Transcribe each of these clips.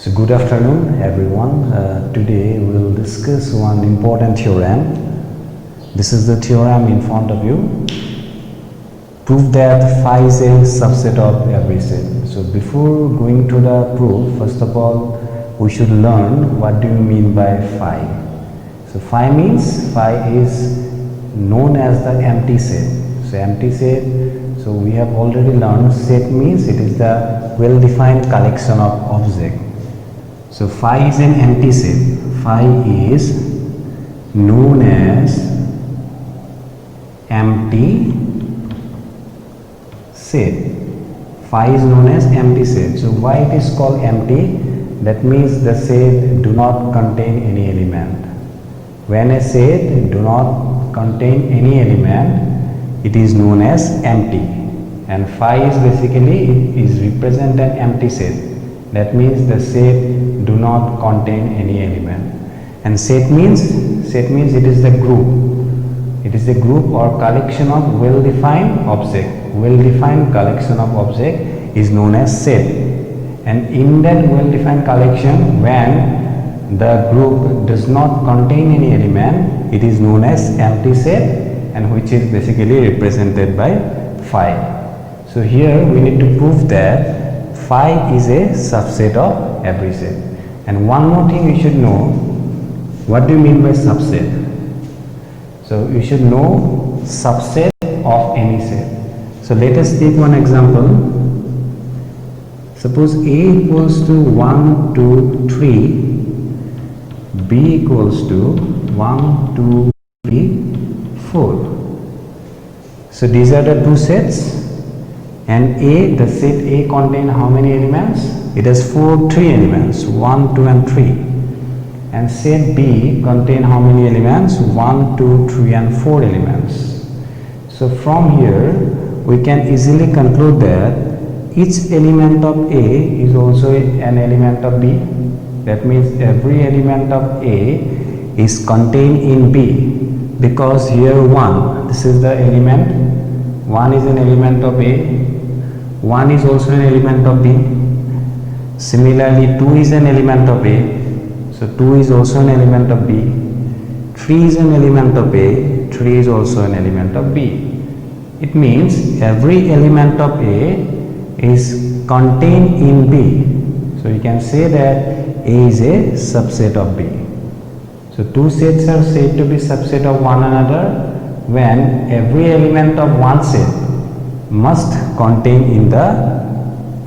So good afternoon everyone. Today we will discuss one important theorem. This is the theorem in front of you. Prove that phi is a subset of every set. So before going to the proof, first of all we should learn what do you mean by phi. So phi is known as the empty set. So empty set, so we have already learned set means it is the well-defined collection of objects. So phi is an empty set. Phi is known as empty set. Phi is known as empty set. So why it is called empty? That means the set do not contain any element. When a set do not contain any element, it is known as empty. And phi is basically is represent an empty set. That means the set do not contain any element. And set means it is the group. It is a group or collection of well-defined object. Well-defined collection of object is known as set. And in that well-defined collection, when the group does not contain any element, it is known as empty set, and which is basically represented by phi. So here we need to prove that phi is a subset of every set. And one more thing you should know, what do you mean by subset? So you should know subset of any set. So let us take one example. Suppose A equals to 1, 2, 3, B equals to 1, 2, 3, 4. So these are the two sets. And A, the set A contain how many elements? It has three elements, 1, 2 and 3. And set B contain how many elements? 1, 2, 3 and 4 elements. So from here we can easily conclude that each element of A is also an element of B. That means every element of A is contained in B, because here 1, this is the element, 1 is an element of A, 1 is also an element of B. Similarly 2 is an element of A, so 2 is also an element of B. 3 is an element of A, 3 is also an element of B. It means every element of A is contained in B. So you can say that A is a subset of B. So two sets are said to be subset of one another when every element of one set must contain in the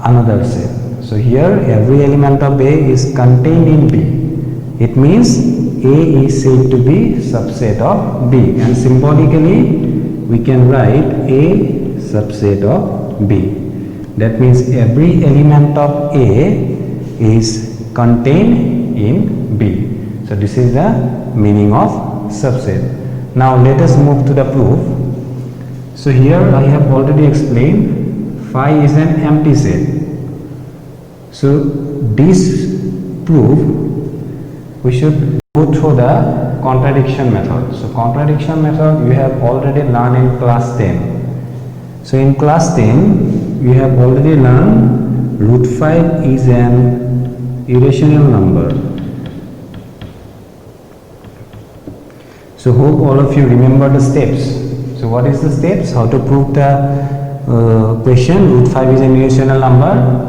another set. So here every element of A is contained in B. It means A is said to be subset of B, and symbolically we can write A subset of B. That means every element of A is contained in B. So this is the meaning of subset. Now let us move to the proof. So here I have already explained phi is an empty set. So this proof we should go through the contradiction method. So contradiction method you have already learned in class 10. So in class 10 we have already learned root 5 is an irrational number. So hope all of you remember the steps. So what is the steps? How to prove the question root 5 is an irrational number?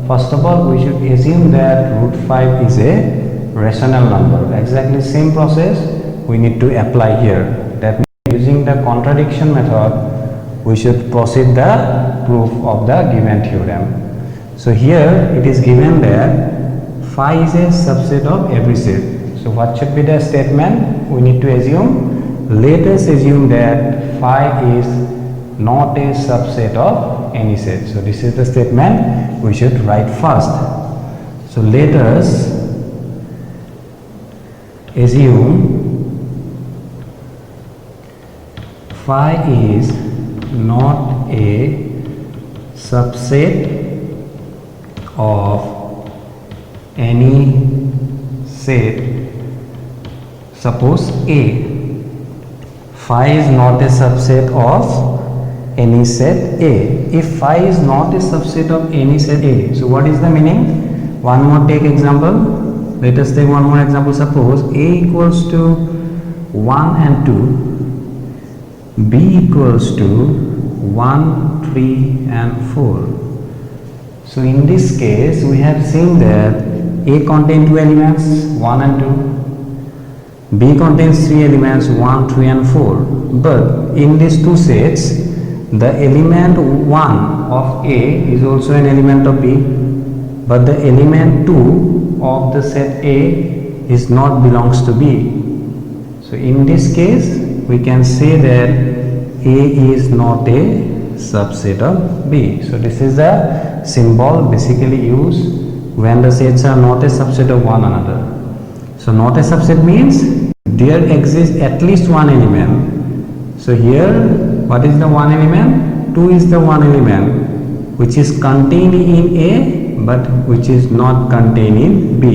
First of all, we should assume that root 5 is a rational number. Exactly same process we need to apply here. That means using the contradiction method, we should proceed the proof of the given theorem. So here it is given that phi is a subset of every set. So what should be the statement? We need to assume, let us assume that phi is not a subset of any set. So this is the statement we should write first. So let us assume phi is not a subset of any set. Suppose A. Phi is not a subset of any set A. If phi is not a subset of any set A, so what is the meaning? One more take example. Let us take one more example. Suppose A equals to 1 and 2, B equals to 1, 3 and 4. So in this case we have seen that A contains 2 elements 1 and 2, B contains 3 elements 1, 3 and 4. But in these two sets the element 1 of A is also an element of B, but the element 2 of the set A is not belongs to B. So in this case we can say that A is not a subset of B. So this is the symbol basically used when the sets are not a subset of one another. So not a subset means there exists at least one element. So here what is the one element? 2 is the one element which is contained in A but which is not contained in B.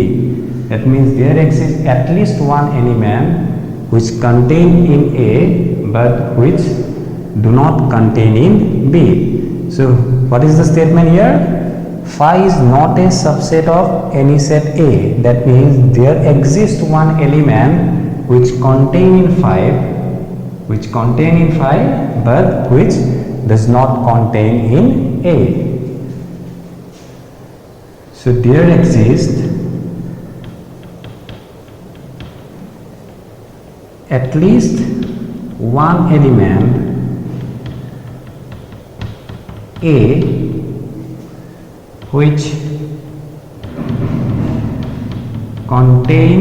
That means there exists at least one element which contain in A but which do not contain in B. So what is the statement here? Phi is not a subset of any set A. That means there exists one element which contain in phi but which does not contain in A. So there exists at least one element A which contain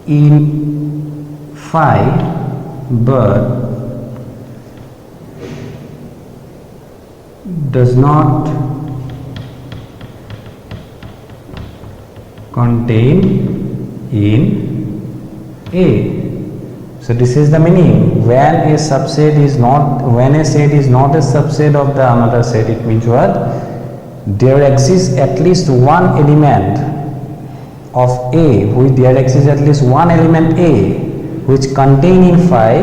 in phi but does not contain in A. So this is the meaning. When a set is not a subset of the another set, it means what? There exists at least one element of A, there exists at least one element A which contain in phi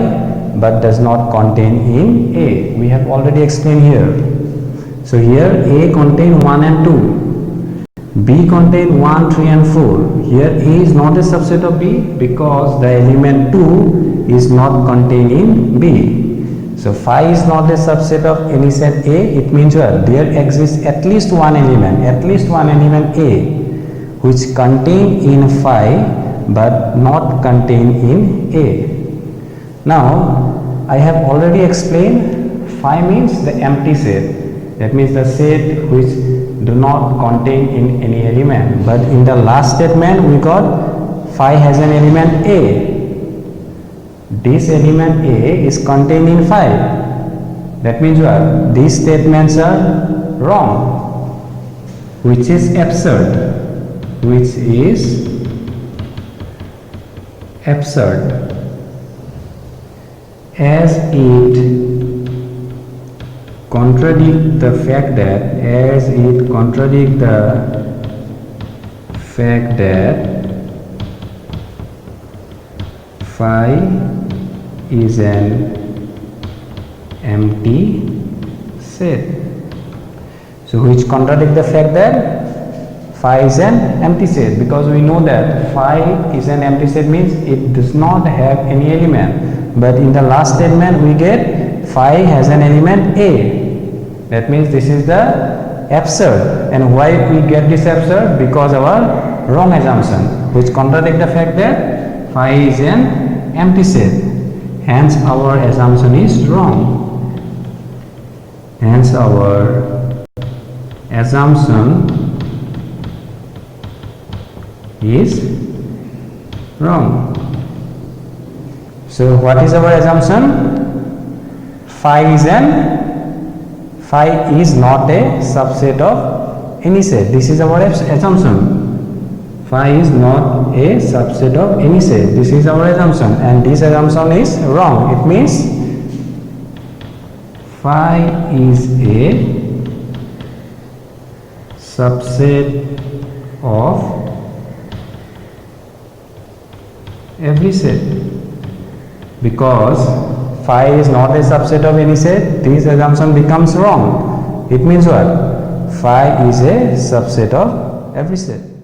but does not contain in A. We have already explained here. So here A contain 1 and 2, B contain 1, 3 and 4. Here A is not a subset of B because the element 2 is not contained in B. So phi is not a subset of any set A. It means what? There exists at least one element A which contain in phi but not contain in A. Now I have already explained phi means the empty set. That means the set which do not contain in any element. But in the last statement we got phi has an element A. This element A is contained in phi. That means what? These statements are wrong, which is absurd. As it contradict the fact that phi is an empty set. So which contradict the fact that phi is an empty set, because we know that phi is an empty set means it does not have any element. But in the last statement we get phi has an element A. That means this is the absurd. And why we get this absurd? Because our wrong assumption, which contradict the fact that phi is an empty set. Hence our assumption is wrong. Hence our assumption is wrong. So what is our assumption? Phi is not a subset of any set. This is our assumption. Phi is not a subset of any set. This is our assumption, and this assumption is wrong. It means phi is a subset of every set. Because phi is not a subset of any set, this assumption becomes wrong. It means what? phi is a subset of every set.